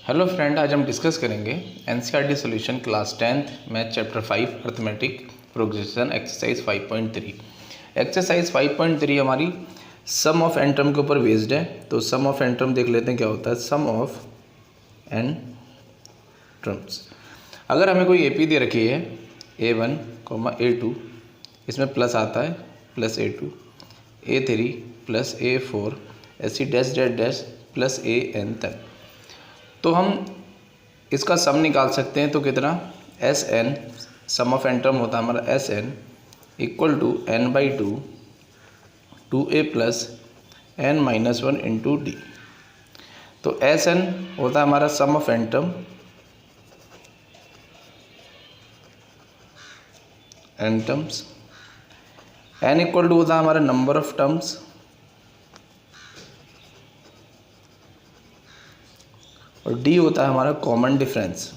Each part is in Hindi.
हेलो फ्रेंड, आज हम डिस्कस करेंगे NCERT solution class 10th math chapter 5 arithmetic progression exercise 5.3। Exercise 5.3 हमारी सम ऑफ एन टर्म के ऊपर बेस्ड है। तो सम ऑफ एन टर्म देख लेते हैं क्या होता है। सम ऑफ एन टर्म्स, अगर हमें कोई एपी दे रखी है A1, A2, इसमें प्लस आता है plus A2, A3 plus A4 ऐसी dash dash dash plus AN तक। तो हम इसका सम निकाल सकते हैं। तो कितना S N, sum of N term होता है हमारा S N equal to n/2 2a plus n-1 into D. तो एस एन होता है हमारा sum of N term, N terms. N equal to होता है हमारा नंबर ऑफ टर्म्स, और डी होता है हमारा कॉमन डिफरेंस।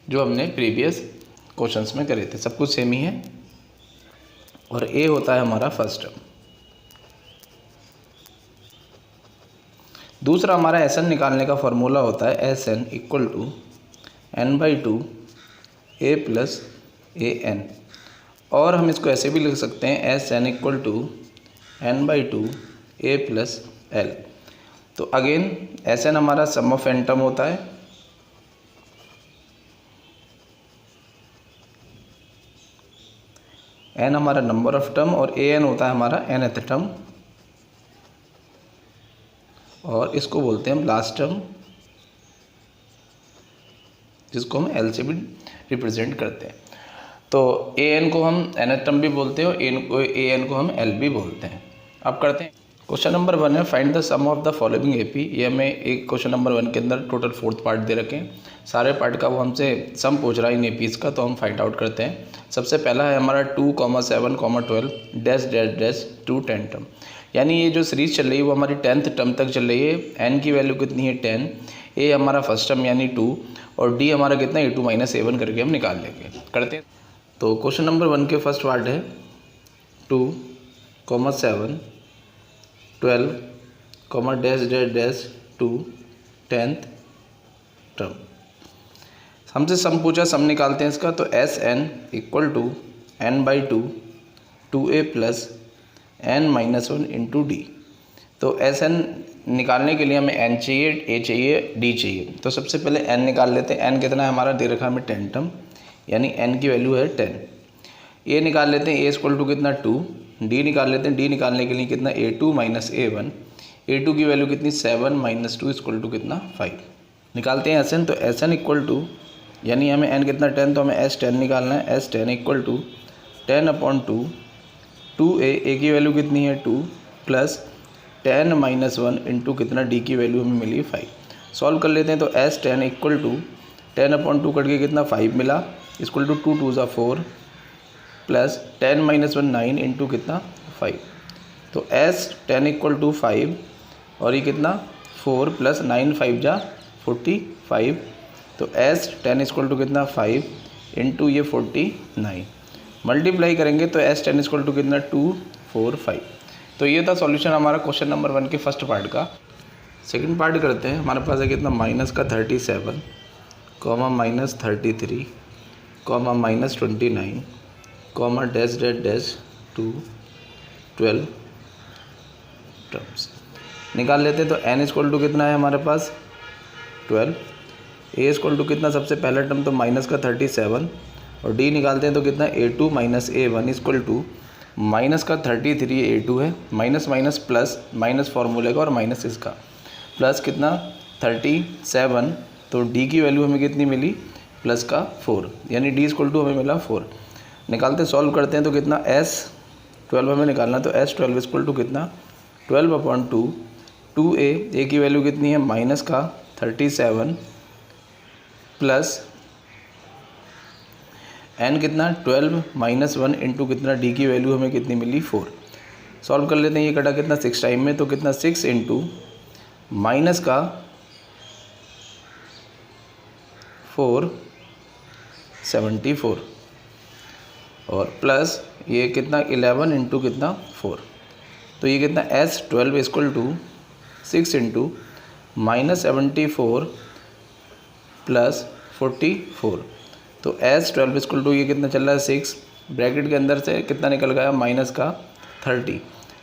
जो हमने प्रीवियस क्वेश्चंस में करे थे, सब कुछ सेम ही है। और ए होता है हमारा फर्स्ट टर्म। दूसरा हमारा एस एन निकालने का फॉर्मूला होता है S N equal to n/2 a plus AN। और हम इसको ऐसे भी लिख सकते हैं S N equal to n/2 a plus L। तो अगेन एस एन हमारा सम ऑफ एन टर्म होता है, एन हमारा नंबर ऑफ टर्म, और AN होता है हमारा nth टर्म, और इसको बोलते हैं हम लास्ट टर्म, जिसको हम L से भी रिप्रेजेंट करते हैं। तो AN को हम nth टर्म भी बोलते हैं और AN को हम L भी बोलते हैं। अब करते हैं क्वेश्चन नंबर 1 है find the sum of the following AP. ये हमें एक क्वेश्चन नंबर 1 के अंदर टोटल 4th पार्ट दे रखे हैं। सारे पार्ट का वो हमसे सम पूछ रहा है इन एपीज का, तो हम फाइंड आउट करते हैं। सबसे पहला है हमारा 2, 7, 12 dash dash dash to 10 term. यानी ये जो सीरीज चल रही है वो हमारी 10th टर्म तक चल रही है। एन की वैल्यू कितनी है 10, ए हमारा फर्स्ट टर्म यानी 2, और डी हमारा कितना A2 माइनस A1 करके हम निकाल लेंगे। करते हैं। तो क्वेश्चन नंबर 1 के फर्स्ट पार्ट है 2, 7, 12, dash dash dash to 10th term. हमसे सम पूछा, सम निकालते हैं इसका। तो S N equal to n/2 2a plus n-1 into D. तो एस एन निकालने के लिए हमें n चाहिए, a चाहिए, d चाहिए। तो सबसे पहले n निकाल लेते हैं। n कितना है हमारा दे रखा है हमें 10 टर्म, यानी n की वैल्यू है 10। a निकाल लेते हैं, a इक्वल टू कितना 2। d निकाल लेते हैं, d निकालने के लिए कितना A2 माइनस A1। A2 की वैल्यू कितनी 7 माइनस 2 इक्वल टू कितना 5। निकालते हैं Sn। तो Sn इक्वल टू, यानी हमें n कितना 10, तो हमें S10 निकालना है। S10 equal to 10/2 2a, a की वैल्यू कितनी है 2 प्लस 10-1 इंटू कितना d की वैल्यू हमें मिली 5। सॉल्व कर लेते हैं। तो S10 इक्वल टू 10/2 कट के कितना 5 मिला, इक्वल टू 2 2 4 प्लस 10-1 9 इंटू कितना 5। तो S10 इक्वल टू 5, और ये कितना 4 प्लस 9 5 जा 45। तो S10 इक्वल टू कितना 5 इंटू ये 49। मल्टीप्लाई करेंगे तो S10 इक्वल टू कितना 2 4 5। तो ये था सॉल्यूशन हमारा क्वेश्चन नंबर 1 के फर्स्ट पार्ट का। सेकंड पार्ट करते हैं। हमारे पास है कितना -37, -33, -29, dash dash dash to 12 terms. निकाल लेते हैं। तो n इक्वल टू कितना है हमारे पास 12, a इक्वल टू कितना सबसे पहला टर्म तो -37, और d निकालते हैं तो कितना A2 minus A1 equal to -33 A2 है, माइनस माइनस प्लस, माइनस फार्मूले का और माइनस इसका, प्लस कितना 37। तो d की वैल्यू हमें कितनी मिली प्लस का 4, यानी d इक्वल टू हमें मिला 4। निकालते सॉल्व करते हैं। तो कितना S12 हमें निकालना, तो S12 इक्वल टू कितना 12/2 2a, a की वैल्यू कितनी है माइनस का 37 प्लस n कितना 12-1 इंटू कितना d की वैल्यू हमें कितनी मिली 4। सॉल्व कर लेते हैं। ये कटा कितना 6 टाइम में, तो कितना 6 इंटू माइनस का 4 74, और प्लस ये कितना 11 इंटू कितना 4। तो ये कितना S12 equal to 6 into -74 plus 44। तो S12 इक्वल टू ये कितना चल रहा है 6, ब्रैकेट के अंदर से कितना निकल गया माइनस का 30,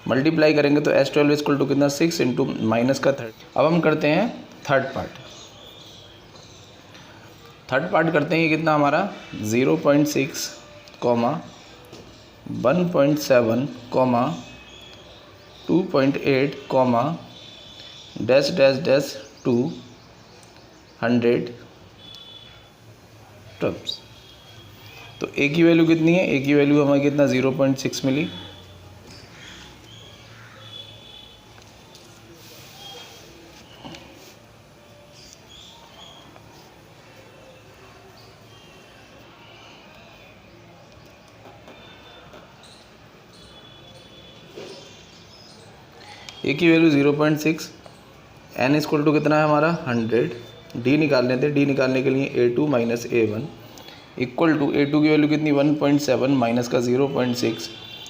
मल्टीप्लाई करेंगे तो S12 इक्वल टू कितना 6 इंटू माइनस का 30। अब हम करते हैं थर्ड पार्ट करते हैं। ये कितना हमारा 0.6, 1.7, 2.8, डैश डैश डैश 200 टर्म्स। तो ए की वैल्यू कितनी है? ए की वैल्यू हमें कितना 0.6 मिली। ए की वैल्यू 0.6, एन इक्वल टू कितना है हमारा 100, डी निकाल लेते हैं। डी निकालने के लिए A2 minus A1 equal to A2 की वैल्यू कितनी 1.7 माइनस का 0.6,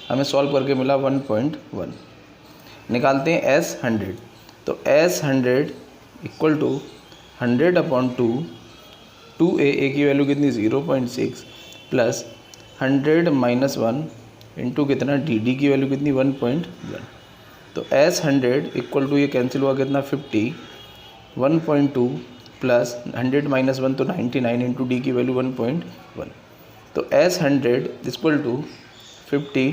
हमें सॉल्व करके मिला 1.1। निकालते हैं S100, तो S100 इक्वल टू 100/2, 2A की वैल्यू कितनी 0.6 प्लस 100 माइनस 1 इंटू कितना डी की वैल्यू कितनी 1.1। तो S100 इक्वल टू ये कैंसिल हुआ कितना 50, 1.2 प्लस 100 माइनस 1 तो 99 इंटू डी की वैल्यू 1.1। तो S100 equal to 50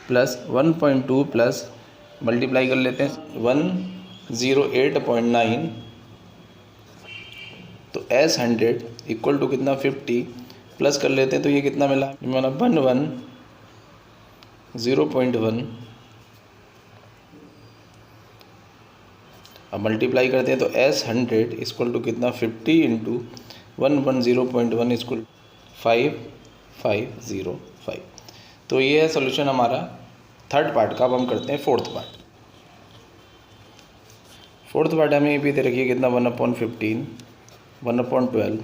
plus 1.2 plus multiply कर लेते हैं 108.9। तो S100 इक्वल टू कितना 50 प्लस कर लेते हैं तो ये कितना मिला 0.1। अब मल्टीप्लाई करते हैं तो S100 इक्वल टू कितना 50 इंटू 110.1 इक्वल 5505। तो ये है सॉल्यूशन हमारा थर्ड पार्ट का। अब हम करते हैं फोर्थ पार्ट हमें ये भी दे रखिए कितना 1/15, 1/12,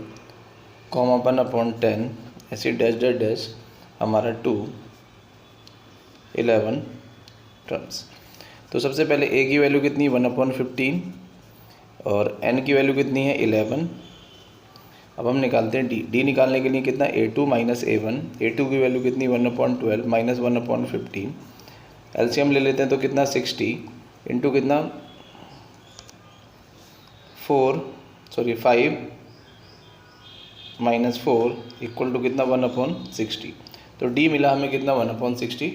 1/10, ऐसे डैश डैश डैश हमारा 2, 11 टर्म्स। तो सबसे पहले ए की वैल्यू कितनी 1/15 और एन की वैल्यू कितनी है 11। अब हम निकालते हैं डी निकालने के लिए कितना A2 माइनस A1, A2 की वैल्यू कितनी 1/12 माइनस 1/15, एलसीएम ले लेते हैं तो कितना 60 इंटू कितना 5 माइनस 4 इक्वल टू कितना 1/60। तो डी मिला हमें कितना 1/60।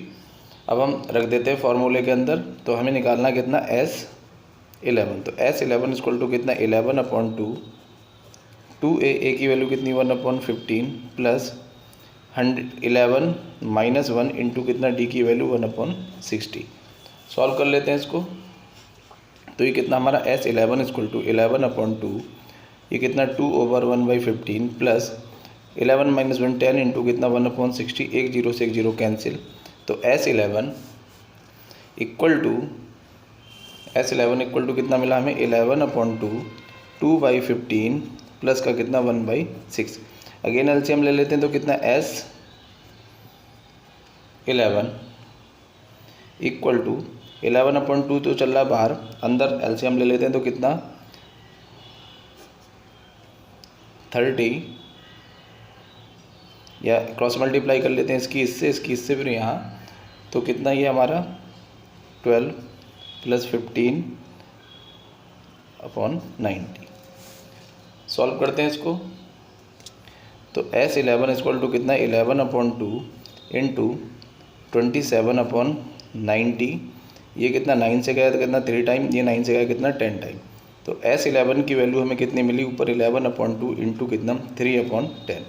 अब हम रख देते हैं फॉर्मूले के अंदर, तो हमें निकालना कितना S11। तो S11 इक्वल टू कितना 11/2, 2A की वैल्यू कितनी 1/15 प्लस 11 माइनस 1 इंटू कितना डी की वैल्यू 1/60। सॉल्व कर लेते हैं इसको, तो ये कितना हमारा S11 इक्वल टू 11/2, ये कितना 2/1/15 प्लस 11 माइनस 1 10 इंटू कितना 1/60, 1 0 से 1 0 कैंसिल। तो S11 इक्वल टू कितना मिला हमें 11/2, 2/15 प्लस का कितना 1/6। अगेन एलसीएम ले लेते हैं तो कितना S11 इक्वल टू 11/2 तो चल रहा है बाहर, अंदर एलसीएम ले लेते हैं तो कितना 30, या क्रॉस मल्टीप्लाई कर लेते हैं इसकी इससे फिर यहाँ, तो कितना ये हमारा 12 प्लस 15/90। सॉल्व करते हैं इसको, तो S11 इक्वल टू कितना 11/2 इंटू 27/90, ये कितना 9 से गया तो कितना 3 टाइम, ये 9 से गया कितना 10 टाइम। तो S11 की वैल्यू हमें कितनी मिली ऊपर 11/2 इंटू कितना 3/10।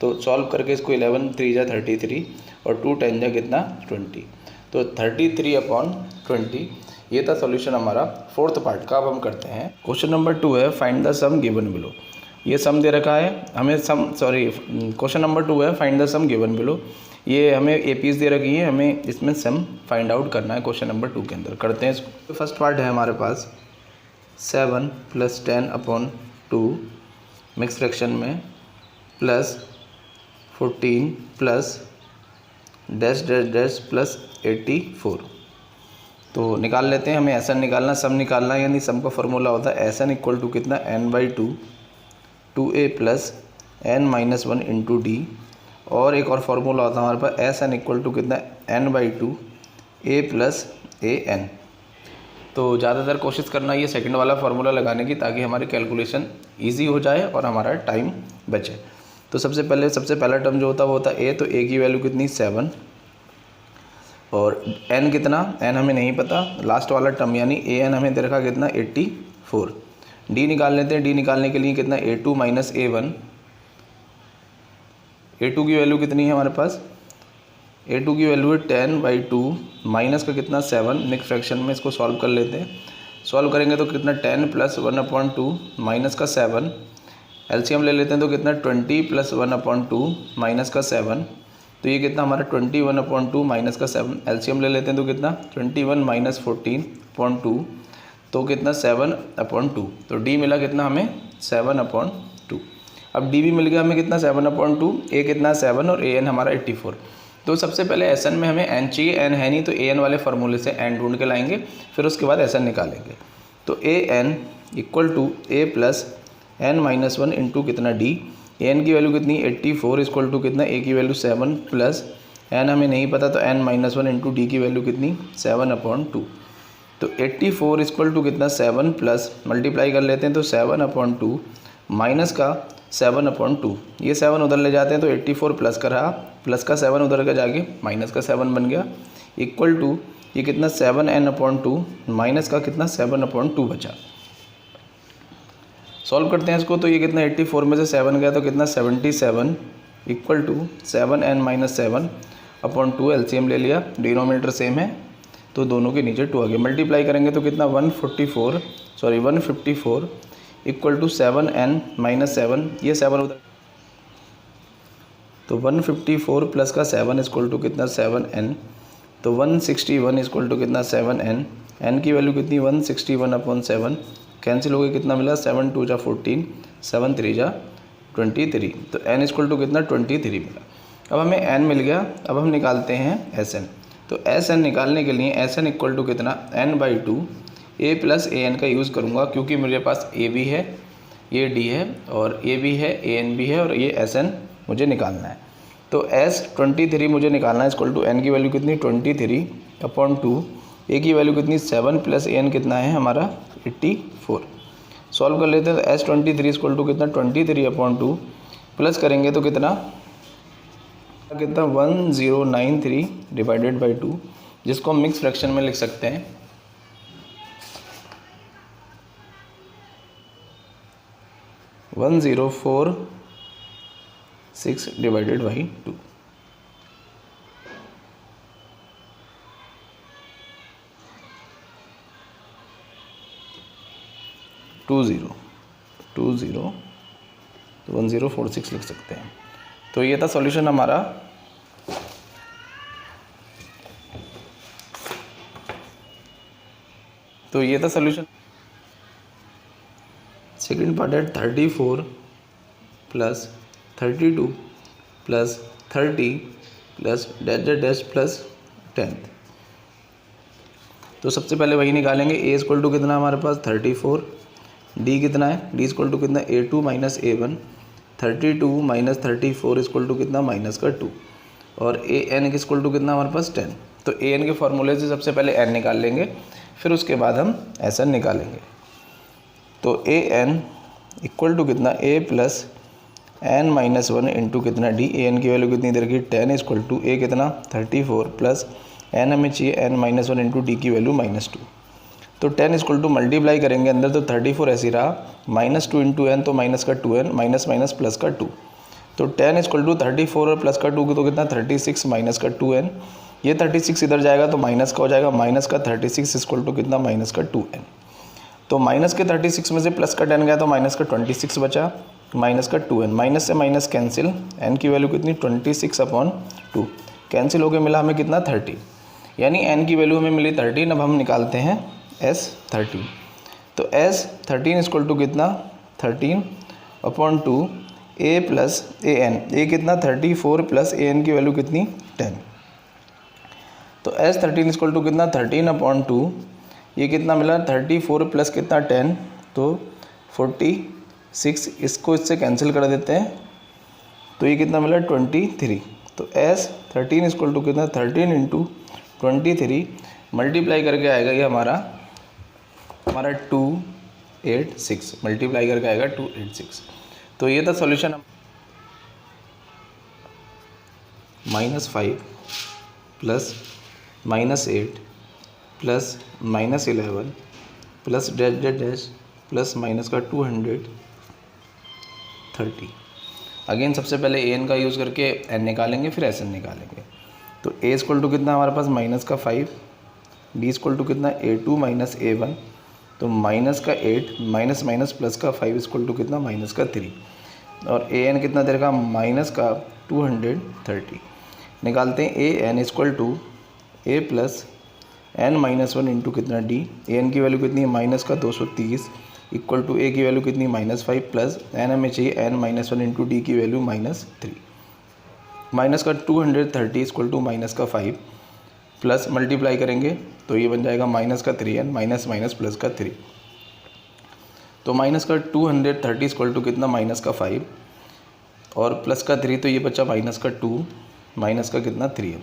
तो सॉल्व करके इसको 11 3 जा 33 और 2 10 जा कितना 20। तो 33/20 ये था सॉल्यूशन हमारा फोर्थ पार्ट का। अब हम करते हैं क्वेश्चन नंबर 2 है find the sum given below. ये सम दे रखा है हमें क्वेश्चन नंबर 2 है find the sum given below. ये हमें एपीज दे रखी है, हमें इसमें सम फाइंड आउट करना है क्वेश्चन नंबर 2 के अंदर। करते हैं इसको। फर्स्ट पार्ट है हमारे पास 7 + 10/2 मिक्स फ्रैक्शन में plus 14 plus dash dash dash plus 84। तो निकाल लेते हैं, हमें एस एन निकालना, सम निकालना है, यानी सम का फॉर्मूला होता है एस एन इक्वल टू कितना n/2 2a plus n-1 into D, और एक और फार्मूला होता है हमारे पास एस एन इक्वल टू कितना n/2 a प्लस an। तो ज़्यादातर कोशिश करना ये सेकंड वाला फार्मूला लगाने की, ताकि हमारी कैलकुलेशन इजी हो जाए और हमारा टाइम बचे। तो सबसे पहला टर्म जो होता है वो होता है a, तो a की वैल्यू कितनी 7, और n कितना, n हमें नहीं पता, लास्ट वाला टर्म यानी an हमें दे रखा कितना 84। d निकाल लेते हैं, d निकालने के लिए कितना a2 माइनस a1, a2 की वैल्यू कितनी है हमारे पास, a2 की वैल्यू है 10/2 माइनस का कितना 7, नेक्स्ट फ्रैक्शन में इसको सॉल्व कर लेते हैं। सॉल्व करेंगे तो कितना 10 प्लस 1/2 माइनस का 7, एलसीएम ले लेते हैं तो कितना 20 प्लस 1/2 माइनस का 7, तो ये कितना हमारा 21/2 माइनस का 7, एलसीएम ले लेते हैं तो कितना 21 माइनस 14/2, तो कितना 7/2, तो डी मिला कितना हमें 7/2। अब डी भी मिल गया हमें कितना 7/2, ए कितना 7 और ए एन हमारा 84। तो सबसे पहले एस एन में हमें एन चाहिए, एन है नहीं, तो ए एन वाले फार्मूले से एन ढूंढ के लाएंगे, फिर उसके बाद एस एन निकालेंगे। तो A N equal to A plus n-1 into कितना डी, ए एन की वैल्यू कितनी 84 इक्वल टू कितना ए की वैल्यू 7 प्लस एन हमें नहीं पता, तो n-1 इंटू डी की वैल्यू कितनी 7/2। तो 84 इक्वल टू कितना 7 प्लस मल्टीप्लाई कर लेते हैं तो 7/2 माइनस का 7/2, ये 7 उधर ले जाते हैं तो 84 प्लस का रहा, प्लस का 7 उधर का जाके माइनस का 7 बन गया, इक्वल टू ये कितना 7n/2 माइनस का कितना 7/2 बचा। सॉल्व करते हैं इसको, तो ये कितना 84 में से 7 गया तो कितना 77 इक्वल टू 7n-7/2, एलसीएम ले लिया, डिनोमिनेटर सेम है तो दोनों के नीचे 2 आ गए, मल्टीप्लाई करेंगे तो कितना 154 इक्वल टू 7n-7, ये 7 उधर, तो 154 प्लस का 7 इक्वल टू कितना 7n, तो 161 इक्वल टू कितना 7n, n की वैल्यू कितनी 161/7, कैंसिल हो गया, कितना मिला 7 2 जा 14, 7 3 जा 23, तो n इक्वल टू कितना 23 मिला। अब हमें n मिल गया, अब हम निकालते हैं एस एन। तो एस एन निकालने के लिए एस एन इक्वल टू कितना n/2 a plus A N का यूज़ करूँगा, क्योंकि मेरे पास a भी है, ये d है, और a भी है, a n भी है, और ये एस एन मुझे निकालना है। तो S23 मुझे निकालना है, इक्वल टू n की वैल्यू कितनी 23/2, a की वैल्यू कितनी 7 प्लस a n कितना है हमारा 84। सॉल्व कर लेते हैं तो S23 इक्वल टू कितना 23/2 प्लस करेंगे तो कितना 1093 डिवाइडेड बाई 2, जिसको हम मिक्स फ्रैक्शन में लिख सकते हैं 1046 डिवाइडेड बाई 2। टू ज़ीरो तो 1046 लिख सकते हैं। तो ये था सॉल्यूशन हमारा। तो ये था सॉल्यूशन। सेकंड पार्ट है 34 plus 32 plus 30 plus dash plus 10। तो सबसे पहले वही निकालेंगे, ए इक्वल टू कितना हमारे पास 34, डी कितना है, डी इक्वल टू कितना a2 minus a1, 32 minus 34 equal to कितना माइनस का 2, और ए एन इक्वल टू कितना हमारे पास 10। तो ए एन के फॉर्मूले से सबसे पहले एन निकाल लेंगे, फिर उसके बाद हम एस एन निकालेंगे। तो ए एन इक्वल टू कितना ए प्लस n-1 इंटू कितना डी, ए एन की वैल्यू कितनी इधर की 10 इक्वल टू ए कितना 34 प्लस एन हमें चाहिए n-1 इंटू डी की वैल्यू -2। तो 10 इक्वल टू मल्टीप्लाई करेंगे अंदर तो 34 ऐसे रहा, -2 इंटू एन तो माइनस का 2n, माइनस माइनस प्लस का 2। तो 10 इक्वल टू 34 और प्लस का 2 तो कितना 36 माइनस का 2n, ये 36 इधर जाएगा तो माइनस का हो जाएगा, माइनस का 36 इक्वल टू कितना माइनस का 2n। तो माइनस के 36 में से प्लस का 10 गया तो माइनस का 26 बचा, माइनस का 2n, माइनस से माइनस कैंसिल, n की वैल्यू कितनी 26/2 कैंसिल हो गया, मिला हमें कितना 30, यानी n की वैल्यू हमें मिली 13। अब हम निकालते हैं S13। तो S13 इक्वल टू कितना 13/2 a प्लस ए एन, ए कितना 34 प्लस ए एन की वैल्यू कितनी 10। तो एस 13 इक्वल टू कितना 13/2, ये कितना मिला 34 प्लस कितना 10 तो 46, इसको इससे कैंसिल कर देते हैं तो ये कितना मिला 23। तो एस 13 इक्वल टू कितना 13 इंटू 23 मल्टीप्लाई करके आएगा ये हमारा 286, मल्टीप्लाई करके आएगा 286। तो ये था solution. -5 plus -8 plus -11 plus dash dash dash plus minus का 230। अगेन सबसे पहले ए एन का यूज़ करके एन निकालेंगे, फिर एस एन निकालेंगे। तो ए इक्वल टू कितना हमारे पास -5, बी इक्वल टू कितना A2 माइनस A1, तो -8 माइनस प्लस का 5 इक्वल टू कितना -3, और ए एन कितना दे रखा -230। निकालते हैं A N equal to A plus N -1 into कितना डी। ए एन की वैल्यू कितनी है -230 इक्वल टू ए की वैल्यू कितनी -5 प्लस एन हमें चाहिए n-1 इंटू डी की value -3, -230 equal to -5 plus multiply करेंगे तो ये बन जाएगा -3n माइनस प्लस का 3। तो -230 इक्वल टू कितना -5 और प्लस का 3, तो ये बचा -2 माइनस का कितना 3 है।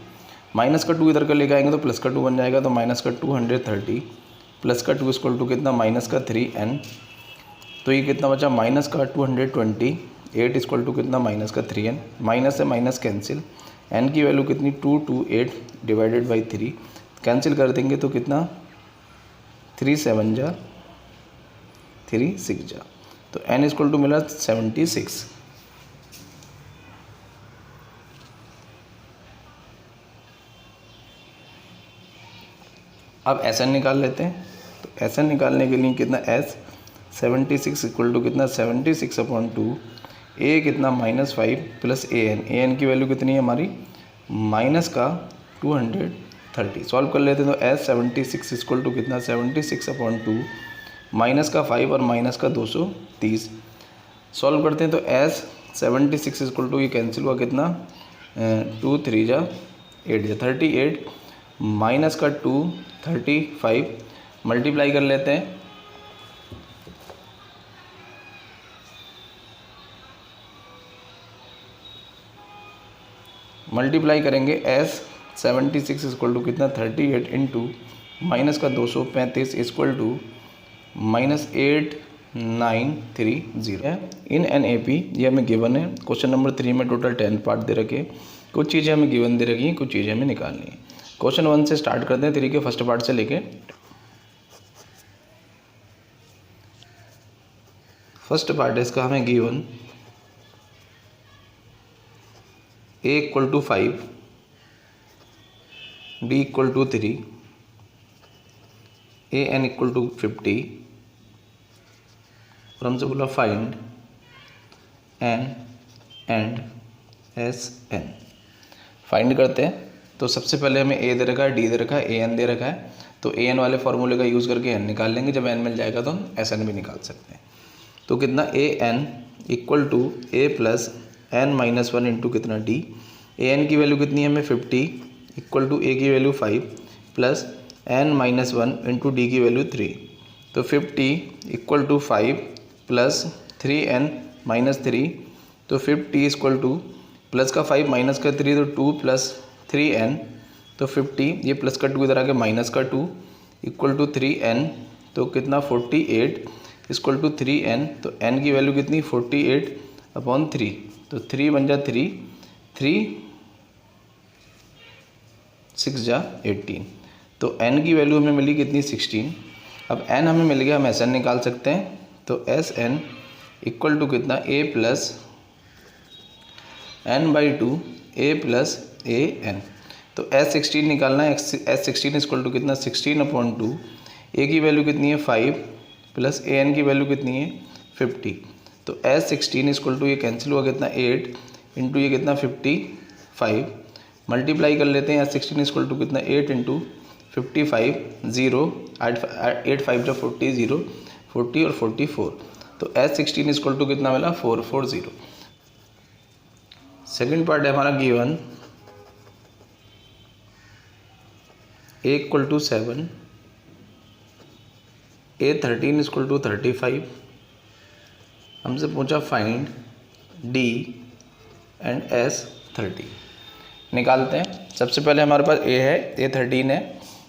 -2 इधर का लेके आएंगे तो प्लस का 2 बन जाएगा, तो -230 प्लस का 2 इक्वल टू कितना -3n। तो ये कितना बचा -228 इक्वल टू कितना -3n। माइनस से माइनस कैंसिल, n की वैल्यू कितनी 228 डिवाइडेड बाई 3, कैंसिल कर देंगे तो कितना 3 7 जा 3 6 जा, तो n इक्वल टू मिला 76। अब एस एन निकाल लेते हैं। तो एस एन निकालने के लिए कितना एस 76 इक्वल टू कितना 76/2, ए कितना -5 प्लस ए एन की वैल्यू कितनी है हमारी -230। सॉल्व कर लेते हैं तो एस 76 इक्वल टू कितना 76/2 माइनस का 5 और माइनस का 230। सॉल्व करते हैं तो एस 76 इक्वल टू ये कैंसिल हुआ कितना 2 3 जा 8 जा 38 माइनस का 2 35 मल्टीप्लाई कर लेते हैं। मल्टीप्लाई करेंगे एस 76 इक्वल टू कितना 38 इंटू माइनस का 235 इक्वल टू -8930 है। इन एन ए पी ये हमें गिवन है। क्वेश्चन नंबर 3 में टोटल 10 पार्ट दे रखे, कुछ चीज़ें हमें गिवन दे रखी हैं, कुछ चीज़ें हमें निकालनी है। क्वेश्चन 1 से स्टार्ट करते हैं, 3 के फर्स्ट पार्ट से लेके फर्स्ट पार्ट है इसका हमें given a equal to 5, d equal to 3, a n equal to 50 और हमसे बोला find n and s n। Find करते हैं तो सबसे पहले हमें a दे रखा है, d दे रखा है, a n दे रखा है, तो a n वाले फॉर्मूले का यूज़ करके n निकाल लेंगे। जब n मिल जाएगा तो हम s n भी निकाल सकते हैं। तो कितना a n equal to a plus n-1 into कितना d। ए एन की वैल्यू कितनी है हमें 50 इक्वल टू ए की value 5 plus n-1 into D की वैल्यू 3। तो 50 इक्वल टू 5 प्लस 3n-3, तो 50 इक्वल टू प्लस का 5 माइनस का 3 तो 2 प्लस 3n, तो 50 ये प्लस का 2 इधर आ गया माइनस का 2 इक्वल टू 3n, तो कितना 48 इक्वल टू 3n। तो n की वैल्यू कितनी 48/3, तो 3 बन जा 3 6 जा 18, तो n की वैल्यू हमें मिली कितनी 16। अब n हमें मिल गया, हम एस एन निकाल सकते हैं। तो एस एन इक्वल टू कितना a plus n/2 a plus a n। तो S16 निकालना है। S16 इक्वल टू कितना 16/2, a की वैल्यू कितनी है 5 प्लस a n की वैल्यू कितनी है 50। तो S16 इक्वल टू ये कैंसिल हुआ कितना 8 इंटू ये कितना 55 मल्टीप्लाई कर लेते हैं। S16 इक्वल टू कितना 8 इंटू 55 0 8 5 जो 40 0 40 और 44, तो S16 इक्वल टू कितना मिला 440। सेकेंड पार्ट है हमारा given A equal to 7, A13 equal to 35। हमसे पूछा फाइंड D एंड S13। निकालते हैं। सबसे पहले हमारे पास A है, A13 है,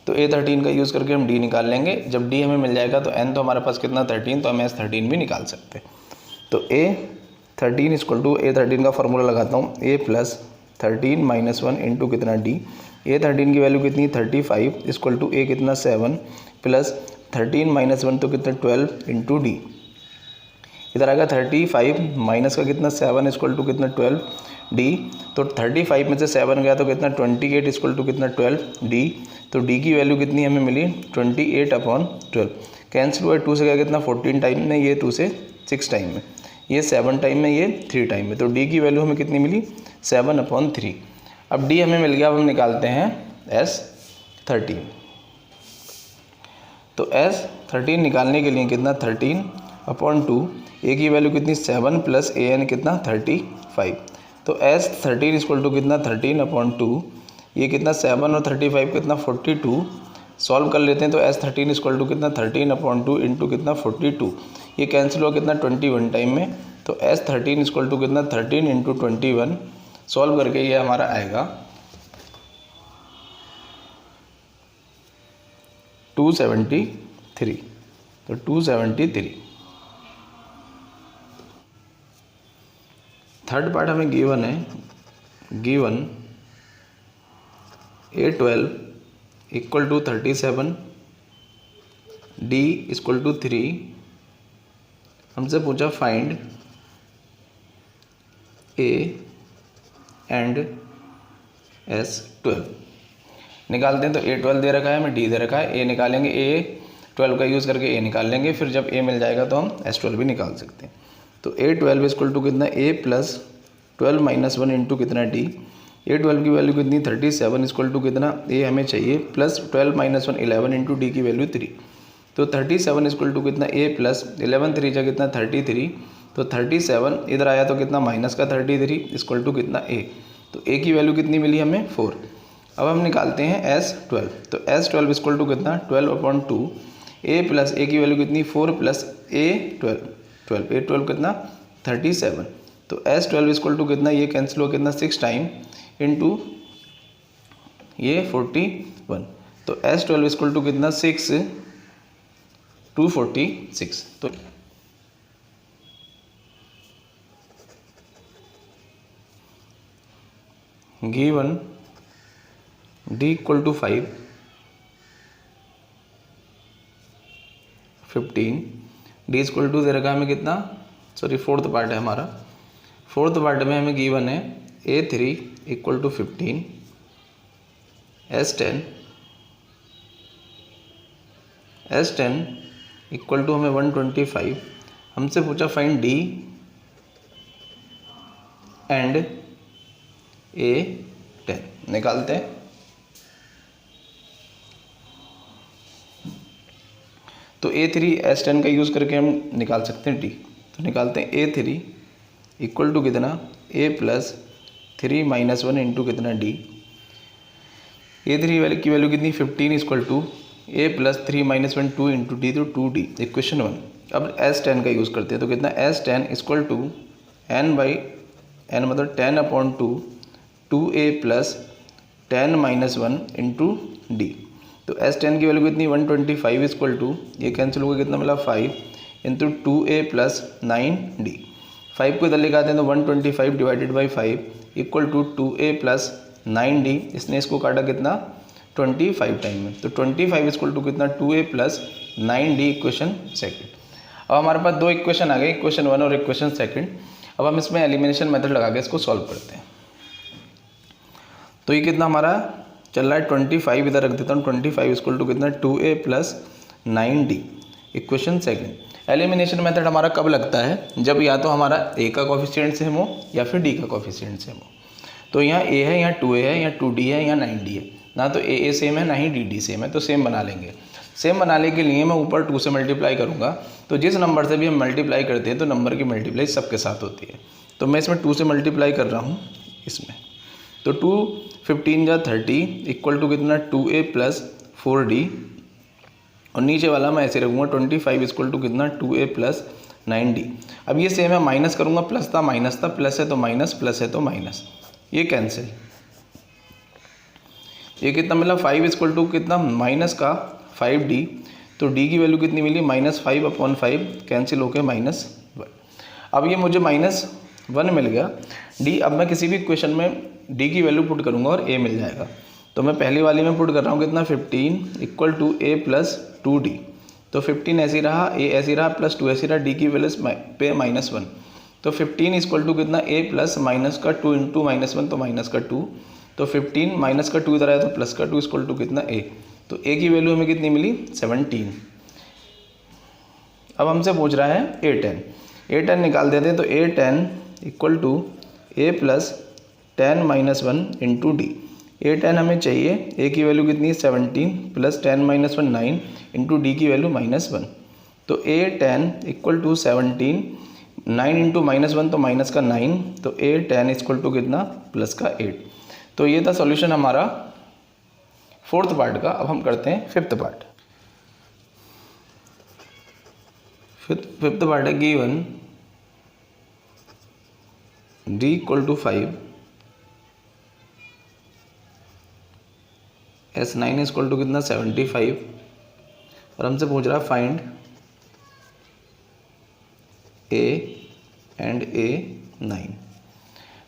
तो A13 का यूज़ करके हम D निकाल लेंगे। जब D हमें मिल जाएगा तो N तो हमारे पास कितना 13, तो हम S13 भी निकाल सकते हैं। तो A13 इक्वल टू A13 का फार्मूला लगाता हूँ, A प्लस 13 माइनस 1 इंटू कितना D। A13 की वैल्यू कितनी 35 इक्वल टू A कितना 7 प्लस 13 माइनस 1 तो कितना 12 इंटू D। इधर आएगा 35 माइनस का कितना 7 इक्वल टू कितना 12 D। तो 35 में से 7 गया तो कितना 28 इक्वल टू कितना 12 D। तो D की वैल्यू कितनी हमें मिली 28/12। कैंसिल हुआ 2 से गया कितना 14 टाइम में, ये 2 से 6 टाइम में, ये 7 टाइम में, ये 3 टाइम में। तो D की वैल्यू हमें कितनी मिली 7/3। अब D हमें मिल गया। अब हम निकालते हैं S13। तो S13 निकालने के लिए कितना 13/2, A की वैल्यू कितनी 7 प्लस AN कितना 35। तो S13 इक्वल टू कितना 13/2, ये कितना 7 और 35 कितना 42। सॉल्व कर लेते हैं तो S13 इक्वल टू कितना 13/2 इंटू कितना 42, ये कैंसिल हुआ कितना 21 टाइम में। तो S13 इक्वल टू कितना 13 इंटू 21। सॉल्व करके ये हमारा आएगा 273। तो 273। थर्ड पार्ट हमें गिवन है, given A12 equal to 37, D equal to 3। हमसे पूछा फाइंड A एंड S12। निकालते हैं। तो A12 दे रखा है, हमें D दे रखा है, A निकालेंगे, A12 का यूज़ करके A निकाल लेंगे। फिर जब A मिल जाएगा तो हम S12 भी निकाल सकते हैं। तो A12 इक्वल टू कितना A प्लस 12 माइनस 1 इंटू कितना D। A12 की वैल्यू कितनी 37 इक्वल टू कितना A हमें चाहिए प्लस 12 माइनस 1 11 इंटू D की वैल्यू 3। तो 37 इक्वल टू कितना A प्लस 11 3 जा कितना 33। तो 37 इधर आया तो कितना माइनस का 33 इक्वल टू कितना A। तो A की वैल्यू कितनी मिली हमें 4। अब हम निकालते हैं S12। तो S12 इक्वल टू कितना 12/2, A प्लस A की वैल्यू कितनी 4 प्लस A12 कितना 37। तो S12 इक्वल टू कितना, ये कैंसिल हो कितना 6 टाइम इंटू ये 41। तो S12 इक्वल टू कितना 6 246। तो given D equal to 5, 15, D equal to दे रखा हमें कितना, सॉरी फोर्थ पार्ट है हमारा। फोर्थ पार्ट में हमें गिवन है A3 equal to 15, S10 equal to हमें 125। हमसे पूछा फाइंड D एंड A10। निकालते हैं। तो A3 S10 का यूज़ करके हम निकाल सकते हैं D। तो निकालते हैं A3 इक्वल टू कितना A प्लस 3 माइनस 1 इंटू कितना D। A3 की वैल्यू कितनी 15 equal to A plus 3 minus 1 2 into D, तो 2D इक्वेशन 1। अब S10 का यूज़ करते हैं। तो कितना S10 equal to N by N मतलब 10/2 2A plus 10 minus 1 into D। तो S10 की वैल्यू कितनी 125 इक्वल टू, ये कैंसिल होगा कितना मिला 5 इंटू 2A प्लस 9D। 5 को इधर लेके आते हैं तो 125 divided by 5 equal to 2A plus 9D। इसने इसको काटा कितना 25 टाइम में। तो 25 इक्वल टू कितना 2A plus 9D equation second. अब हमारे पास दो इक्वेशन आ गए, इक्वेशन 1 और इक्वेशन सेकंड। अब हम इसमें एलिमिनेशन मेथड लगा के इसको सॉल्व करते हैं। तो ये कितना हमारा चल रहा है 25, इधर रख देता हूँ 25 इक्वल टू कितना 2A plus 9D equation second. Elimination method हमारा कब लगता है, जब या तो हमारा A का कोफिशिएंट सेम हो या फिर D का कोफिशिएंट सेम हो। तो यहाँ A है, यहाँ 2A है, यहाँ 2D है, यहाँ 9D है। ना तो AA सेम है ना ही DD सेम है, तो सेम बना लेंगे। सेम बनाने के लिए मैं ऊपर 2 से मल्टीप्लाई करूँगा। तो जिस नंबर से भी हम मल्टीप्लाई करते हैं तो नंबर की मल्टीप्लाई सबके साथ होती है। तो मैं इसमें 2 से मल्टीप्लाई कर रहा हूँ इसमें। तो 2 15 जा 30 इक्वल टू कितना 2A प्लस 4d, और नीचे वाला मैं ऐसे रखूँगा 25 इक्वल टू कितना 2a प्लस 9d। अब ये सेम है, माइनस करूँगा, प्लस था माइनस था, प्लस है तो माइनस, प्लस है तो माइनस, ये कैंसिल। ये कितना मिला 5 इक्वल टू कितना माइनस का 5d, तो d की वैल्यू कितनी मिली -5/5, कैंसिल होकर -1। अब ये मुझे -1 मिल गया d। अब मैं किसी भी इक्वेशन में d की वैल्यू पुट करूँगा और a मिल जाएगा। तो मैं पहली वाली में पुट कर रहा हूँ कितना 15 equal to a plus 2d, तो 15 ऐसे ही रहा, a ऐसे ही रहा, प्लस 2 ऐसे ही रहा, d की वैल्यू पे -1, तो 15 इक्वल टू कितना a प्लस माइनस का 2 इंटू -1, तो माइनस का 2, तो 15 माइनस का 2 इधर आया तो प्लस का 2 इक्वल टू कितना a, तो a की वैल्यू हमें कितनी मिली 17। अब हमसे पूछ रहा है a10 निकाल देते हैं, तो a10 equal to a plus 10 minus 1 into D. a10 हमें चाहिए, a की वैल्यू कितनी है 17 प्लस 10 माइनस 1 9 इंटू डी की वैल्यू -1, तो a10 इक्वल टू 17, 9 इंटू -1 तो माइनस का 9, तो a10 इक्वल टू कितना प्लस का 8। तो ये था सॉल्यूशन हमारा फोर्थ पार्ट का। अब हम करते हैं फिफ्थ पार्ट। फिफ्थ पार्ट है given d equal to 5, S9 equal to कितना 75, और हमसे पूछ रहा है फाइंड a एंड a9।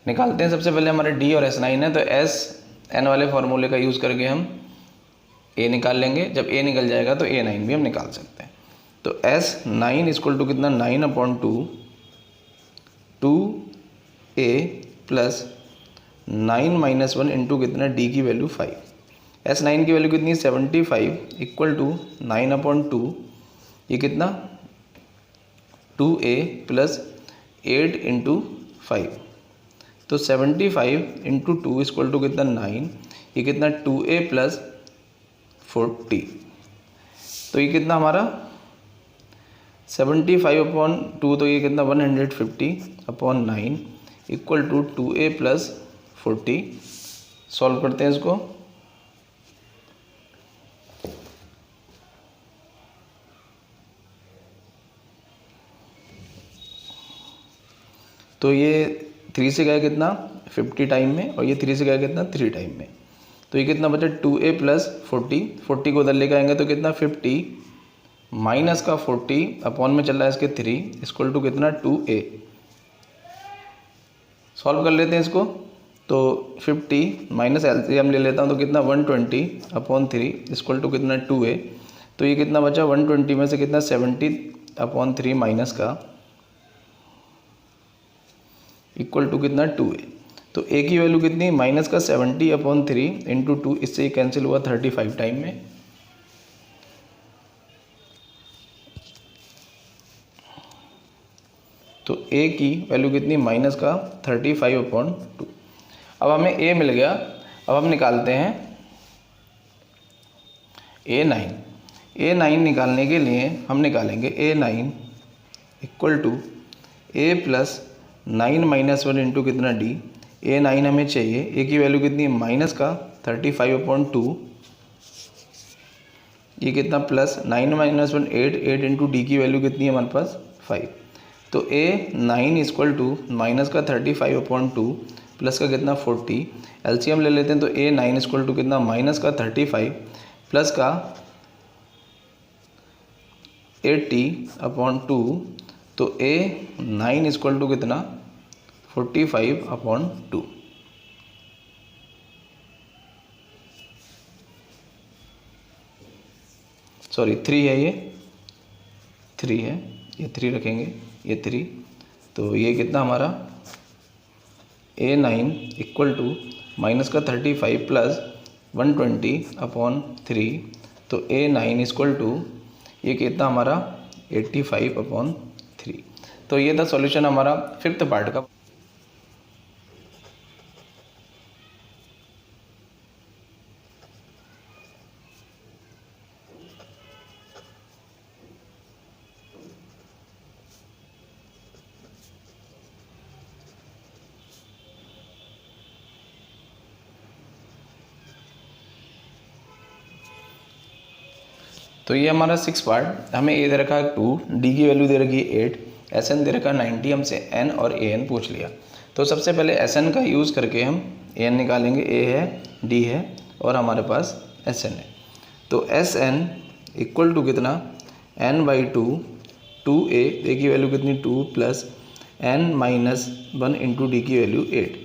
निकालते हैं। सबसे पहले हमारे d और S9 है, तो Sn वाले फॉर्मूले का यूज़ करके हम a निकाल लेंगे। जब a निकल जाएगा तो a9 भी हम निकाल सकते हैं। तो S9 इक्वल टू कितना 9/2 2a प्लस 9 माइनस 1 इंटू कितना d की वैल्यू 5। S9 की वैल्यू कितनी है 75 इक्वल टू 9/2, ये कितना 2a प्लस 8 इंटू 5, तो 75 इंटू 2 इक्वल टू कितना 9, ये कितना 2a प्लस 40, तो ये कितना हमारा 75/2, तो ये कितना 150/9 equal to 2a plus 40। Solve करते हैं इसको। तो ये 3 से गया कितना 50 टाइम में, और ये 3 से गया कितना 3 टाइम में, तो ये कितना बचा 2a प्लस 40 को उधर लेकर आएंगे तो कितना 50 माइनस का 40 अपॉन में चल रहा है इसके 3 इक्वल टू कितना 2a। सॉल्व कर लेते हैं इसको। तो 50 माइनस एलसीएम ले लेता हूँ, तो कितना 120/3 इक्वल टू कितना 2a, तो ये कितना बचा 120 में से कितना 70/3 माइनस का इक्वल टू कितना 2a, तो a की वैल्यू कितनी माइनस का 70/3 इंटू 2, इससे ही कैंसिल हुआ 35 टाइम में। तो a की वैल्यू कितनी माइनस का 35/2। अब हमें a मिल गया। अब हम निकालते हैं a9 निकालने के लिए हम निकालेंगे a9 equal to a plus 9 minus 1 into कितना d। a9 हमें चाहिए, a की वैल्यू कितनी माइनस का 35/2, ये कितना प्लस 9 माइनस 1 8 इंटू डी की वैल्यू कितनी है हमारे पास 5, तो a9 इक्वल टू माइनस का 35/2 प्लस का कितना 40, एलसीएम ले लेते हैं। तो a9 इक्वल टू कितना माइनस का 35 प्लस का 80/2, तो a9 इक्वल टू कितना 45/2। सॉरी 3 है, ये 3 है, ये 3 रखेंगे, ये 3, तो ये कितना हमारा a9 इक्वल टू माइनस का 35 प्लस 120/3, तो a9 इक्वल टू ये कितना हमारा 85/3। तो ये था सॉल्यूशन हमारा फिफ्थ पार्ट का। तो ये हमारा 6 पार्ट, हमें ए दे रखा है 2, डी की वैल्यू दे रखी है 8, एस एन दे रखा है 90, हमसे एन और ए एन पूछ लिया। तो सबसे पहले एस एन का यूज़ करके हम ए एन निकालेंगे। ए है, डी है और हमारे पास एस एन है। तो एस एन इक्वल टू कितना, एन बाई 2, 2a, ए की वैल्यू कितनी 2 plus N minus 1 into D की वैल्यू 8।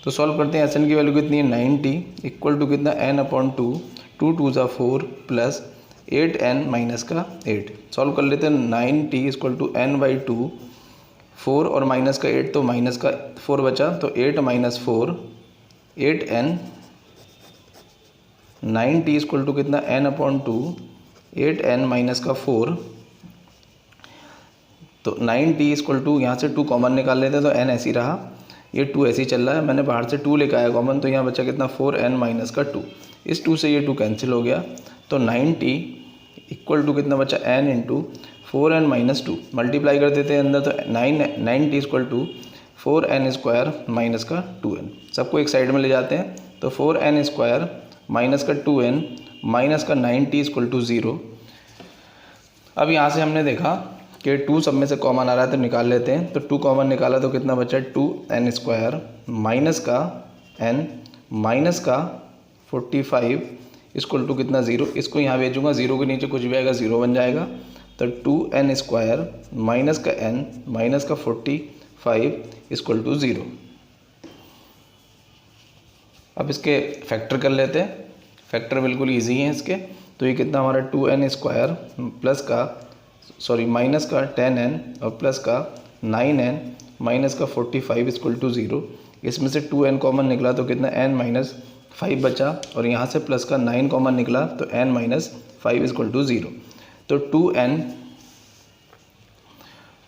तो सॉल्व करते हैं। एस एन की वैल्यू कितनी है 90 इक्वल टू कितना एन अपॉन 2, 2 2 ज़ा 4 प्लस 8 एन माइनस का 8। सॉल्व कर लेते हैं। 90 इक्वल टू एन बाई 2, 4 और माइनस का 8 तो माइनस का 4 बचा, तो 8 माइनस 4, 8 एन। 90 इक्वल टू कितना एन अपॉन 2, 8 एन माइनस का 4। तो 90 इक्वल टू, यहाँ से 2 कॉमन निकाल लेते हैं तो n ऐसी रहा, ये 2 ऐसी चल रहा है, मैंने बाहर से 2 लेकर आया कॉमन, तो यहाँ बचा कितना 4n माइनस का 2। इस 2 से ये 2 कैंसिल हो गया, तो 90 इक्वल टू कितना बचा n into 4n minus 2। Multiply कर देते हैं अंदर, तो 90 equal to 4n square minus का 2n। सबको एक साइड में ले जाते हैं, तो 4n स्क्वायर माइनस का 2n माइनस का 90 इक्वल टू 0। अब यहाँ से हमने देखा कि 2 सब में से कॉमन आ रहा है तो निकाल लेते हैं। तो 2 कॉमन निकाला तो कितना बचा 2n स्क्वायर माइनस का n माइनस का 45 इक्वल टू कितना 0। इसको यहाँ भेजूँगा, 0 के नीचे कुछ भी आएगा 0 बन जाएगा। तो 2n स्क्वायर माइनस का n माइनस का 45 इक्वल टू 0। अब इसके फैक्टर कर लेते हैं। फैक्टर बिल्कुल ईजी है इसके। तो ये कितना हमारा 2n स्क्वायर प्लस का माइनस का 10n और प्लस का 9n माइनस का 45 इक्वल टू 0। इसमें से 2n कॉमन निकला तो कितना n माइनस 5 बचा, और यहाँ से प्लस का 9 कॉमन निकला तो n माइनस 5 इक्वल टू 0। तो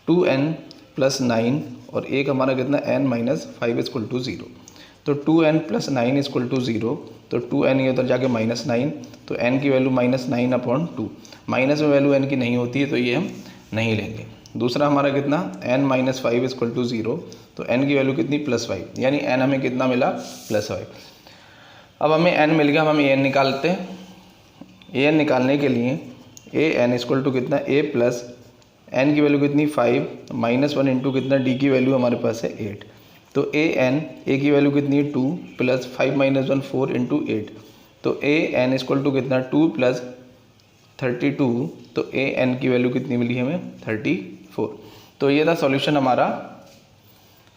2n प्लस 9 और एक हमारा कितना n माइनस 5 इक्वल टू 0। तो 2n प्लस 9 इक्वल टू 0, तो 2n ये उधर जाके माइनस 9, तो n की वैल्यू माइनस 9 अपॉन 2। माइनस में वैल्यू n की नहीं होती है तो ये हम नहीं लेंगे। दूसरा हमारा कितना n माइनस 5 इक्वल टू 0, तो n की वैल्यू कितनी प्लस 5, यानी n हमें कितना मिला प्लस 5। अब हमें n मिल गया, अब हम an निकालते हैं। an निकालने के लिए an इक्वल टू कितना a प्लस n की वैल्यू कितनी 5 माइनस 1 इंटू कितना d की वैल्यू हमारे पास है 8। तो a की वैल्यू कितनी है 2 प्लस 5 माइनस 1 4 इंटू 8। तो an इक्वल टू कितना 2 प्लस 32, तो an की वैल्यू कितनी मिली हमें 34। तो ये था सॉल्यूशन हमारा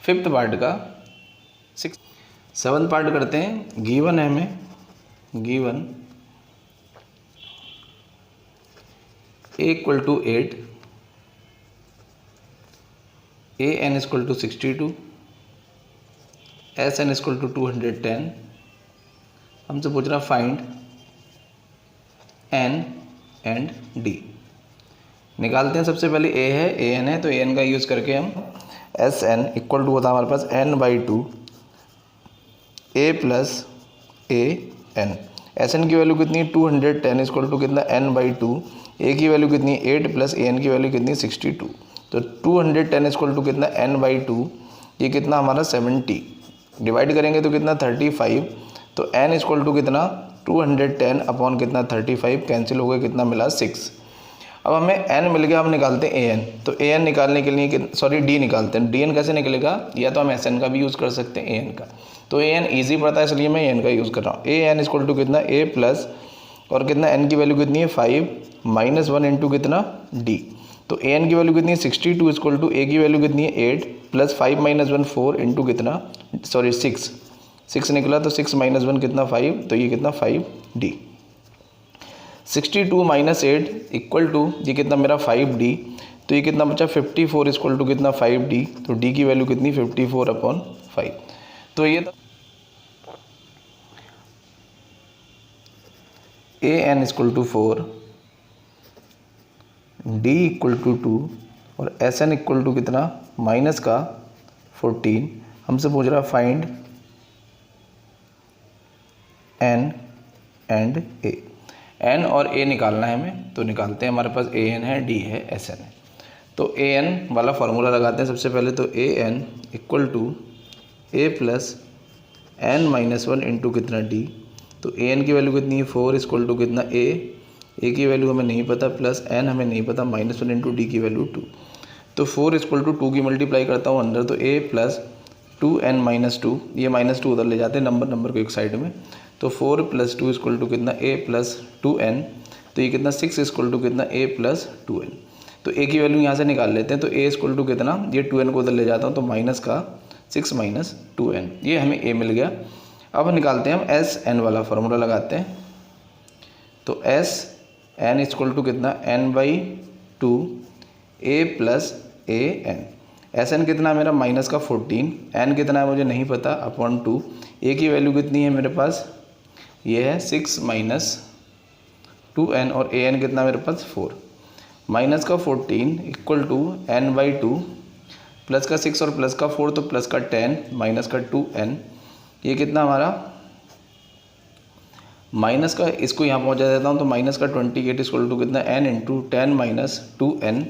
5th पार्ट का। 7th पार्ट करते हैं। गिवन है हमें, given a equal to 8, an equal to 62, S N equal to 210। हमसे पूछ रहा फाइंड एन एंड डी। निकालते हैं। सबसे पहले ए है, ए एन है, तो ए एन का यूज़ करके हम एस एन इक्वल टू होता है हमारे पास n by 2 A plus A N. S N की वैल्यू कितनी 210 इक्वल टू कितना n बाई 2। ए की वैल्यू कितनी 8 प्लस ए एन की वैल्यू कितनी 62। तो 210 इक्वल टू कितना n बाई 2, ये कितना हमारा 70। डिवाइड करेंगे तो कितना 35। तो n इक्वल टू कितना 210 अपॉन कितना 35, कैंसिल हो गया, कितना मिला 6। अब हमें n मिल गया, हम निकालते हैं an। तो an निकालने के लिए d निकालते हैं। dn कैसे निकलेगा, या तो हम sn का भी यूज़ कर सकते हैं an का। तो an ईजी पड़ता है इसलिए मैं an का यूज़ कर रहा हूँ। an इक्वल टू कितना a प्लस और कितना n की वैल्यू कितनी है 5 माइनस 1 इंटू कितना d। तो an की वैल्यू कितनी है 62 इक्वल टू a की वैल्यू कितनी है 8 प्लस 5 माइनस 1 4 इंटू कितना 6 निकला, तो 6 माइनस 1 कितना 5, तो ये कितना 5d। 62 माइनस 8 इक्वल टू ये कितना मेरा 5d, तो ये कितना बचा 54 इक्वल टू कितना 5d। तो d की वैल्यू कितनी 54 अपॉन 5। तो ये था A N equal to 4, d equal to 2 और एस एन इक्वल टू कितना माइनस का 14। हमसे पूछ रहा find N and A. N और ए निकालना है हमें, तो निकालते हैं। हमारे पास ए एन है, डी है, एस एन है। तो ए एन वाला फार्मूला लगाते हैं सबसे पहले। तो A N equal to A plus N minus 1 into कितना डी। तो ए एन की वैल्यू कितनी है 4 इक्वल टू कितना ए ए की वैल्यू हमें नहीं पता, प्लस एन हमें नहीं पता, -1 इंटू डी की वैल्यू 2। तो 4 इक्वल टू 2 की मल्टीप्लाई करता हूँ अंदर, तो ए प्लस 2n-2, ये -2 उधर ले जाते हैं नंबर को एक साइड में। तो 4 + 2 इक्वल टू कितना, a + 2n। तो ये कितना 6 इक्वल टू कितना, a + 2n। तो a की वैल्यू यहाँ से निकाल लेते हैं। तो a इक्वल टू कितना, ये 2n को उधर ले जाता हूँ तो माइनस का 6 - 2n, ये हमें a मिल गया। अब निकालते हैं हम Sn वाला फार्मूला लगाते हैं। तो Sn इक्वल टू कितना, n/2 a + an। Sn कितना है मेरा, माइनस का 14, n कितना है मुझे नहीं पता, अपॉन 2। a की वैल्यू कितनी है मेरे पास, ये है 6 - 2n, और an कितना मेरे पास 4। माइनस का 14 इक्वल टू n/2, प्लस का 6 और प्लस का 4, तो प्लस का 10 माइनस का 2n। ये कितना हमारा, माइनस का, इसको यहाँ पहुँचा देता हूँ, तो माइनस का 28 इक्वल टू कितना, n इंटू 10 - 2n।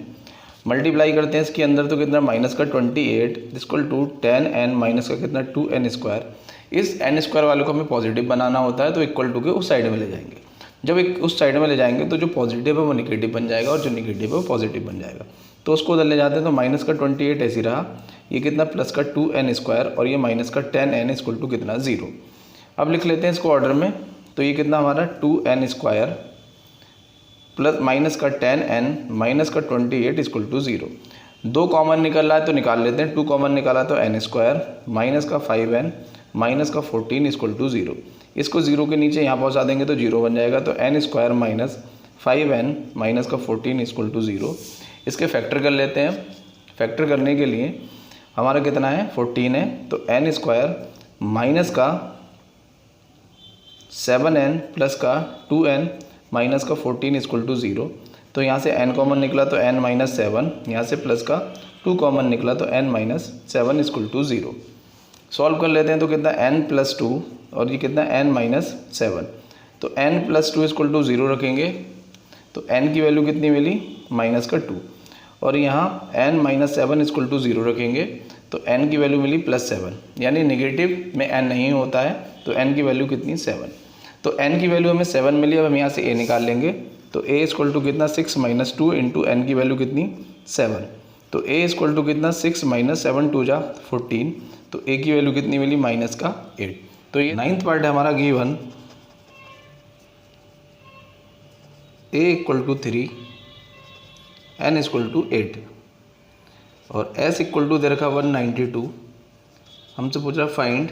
मल्टीप्लाई करते हैं इसके अंदर, तो कितना, माइनस का 28 इक्वल टू 10n माइनस का कितना, 2n²। इस n² वाले को हमें पॉजिटिव बनाना होता है, तो इक्वल टू के उस साइड में ले जाएंगे। जब एक उस साइड में ले जाएंगे तो जो पॉजिटिव है वो निगेटिव बन जाएगा, और जो निगेटिव है वो पॉजिटिव बन जाएगा। तो उसको उधर ले जाते हैं, तो माइनस का 28 ऐसी रहा, ये कितना, प्लस का 2n², और ये माइनस का 10n इक्वल टू कितना, 0। अब लिख लेते हैं इसको ऑर्डर में। तो ये कितना हमारा 2n² प्लस माइनस का 10n माइनस का 28 इक्वल टू 0। 2 कॉमन निकल रहा है तो निकाल लेते हैं। 2 कॉमन निकाला तो n² माइनस का 5n माइनस का 14 इक्वल टू 0। इसको 0 के नीचे यहाँ पहुँचा देंगे तो 0 बन जाएगा। तो n² माइनस 5n माइनस का 14 इक्वल टू 0। इसके फैक्टर कर लेते हैं। फैक्टर करने के लिए हमारा कितना है, 14 है, तो n² माइनस का 7n प्लस का 2n माइनस का 14 इक्वल टू 0। तो यहाँ से n कॉमन निकला तो n - 7, यहाँ से प्लस का 2 कॉमन निकला तो n - 7 इक्वल टू 0। सॉल्व कर लेते हैं, तो कितना n + 2, और ये कितना n - 7। तो n + 2 इक्वल टू 0 रखेंगे, तो n की वैल्यू कितनी मिली, -2। और यहाँ n - 7 इक्वल टू 0 रखेंगे, तो n की वैल्यू मिली +7, यानी नेगेटिव में n नहीं होता है, तो n की वैल्यू कितनी, 7। तो n की वैल्यू हमें 7 मिली। अब हम यहाँ से a निकाल लेंगे, तो a इक्वल टू कितना, 6 - 2 इंटू n की वैल्यू कितनी, 7। तो a इक्वल टू कितना, 6 - 7 2 जा 14, तो a की वैल्यू कितनी मिली, -8। तो ये 9th पार्ट है हमारा given. a equal to 3, n equal to 8, और s इक्वल टू दे रखा 192। हमसे पूछ रहा फाइंड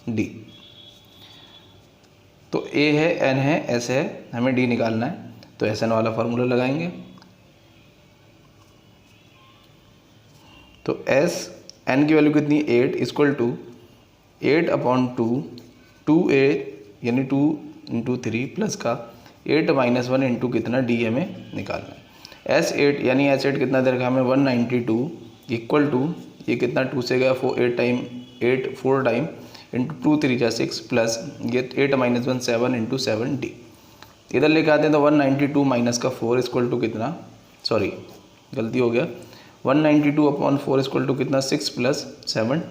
d। तो a है, n है, s है, हमें d निकालना है। तो Sn वाला फार्मूला लगाएंगे। तो n की वैल्यू कितनी, 8 इक्वल टू 8/2 2a यानी 2 इंटू 3 प्लस का 8 - 1 इंटू कितना, d हमें निकालना है। S8 यानी S8 कितना दे रखा हमें, 192 इक्वल टू, ये कितना 2 से गया 4 टाइम इंटू 2 3 जा 6 प्लस ये 8 - 1 7 इंटू 7d। इधर लेके आते हैं तो 192 माइनस का 4 इक्वल टू कितना, सॉरी गलती हो गया, 192/4 इक्वल टू कितना, 6 + 7।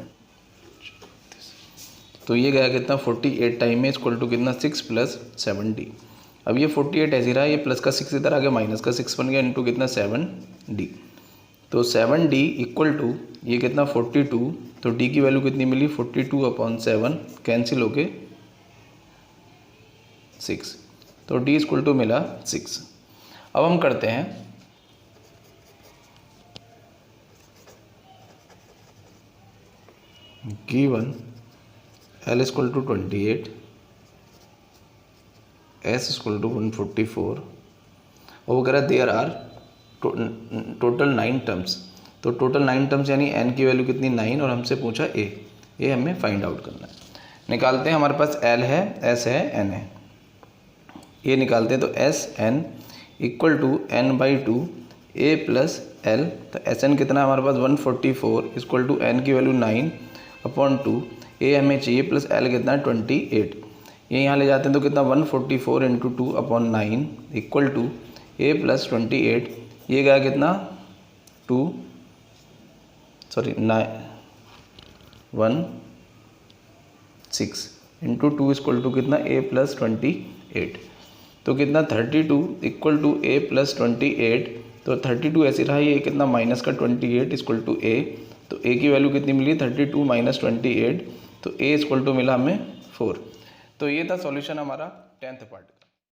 तो ये गया कितना, 48 टाइम में इक्वल टू कितना, 6 + 7d। अब ये 48 ऐसे रहा, ये प्लस का 6 इधर आ गया, माइनस का 6 बन गया इंटू कितना, 7d। तो 7d इक्वल टू ये कितना, 42। तो d की वैल्यू कितनी मिली, 42/7 कैंसिल होके 6। तो d इक्वल टू मिला 6। अब हम करते हैं given L equal to 28, S equal to 144, और वो कह रहा है देयर आर टोटल 9 टर्म्स। तो टोटल 9 टर्म्स यानी n की वैल्यू कितनी, 9, और हमसे पूछा a हमें फाइंड आउट करना है। निकालते हैं, हमारे पास L है, S है, n है, ये निकालते हैं। तो Sn equal to n/2 a + L। तो Sn कितना है हमारे पास, 144 इक्वल टू n की वैल्यू 9/2, a हमें चाहिए, प्लस L कितना है, 28। ये यहाँ ले जाते हैं तो कितना, 144 इंटू 2/9 इक्वल टू a + 28। ये गया कितना, 16 इंटू 2 इक्वल टू कितना, a + 28। तो कितना 32 इक्वल टू ए प्लस 28, तो 32 ऐसे रहा, ये कितना माइनस का 28 इक्वल टू ए, तो ए की वैल्यू कितनी मिली 32 माइनस 28, तो ए इक्वल टू मिला हमें 4। तो ये था सॉल्यूशन हमारा 10th पार्ट का।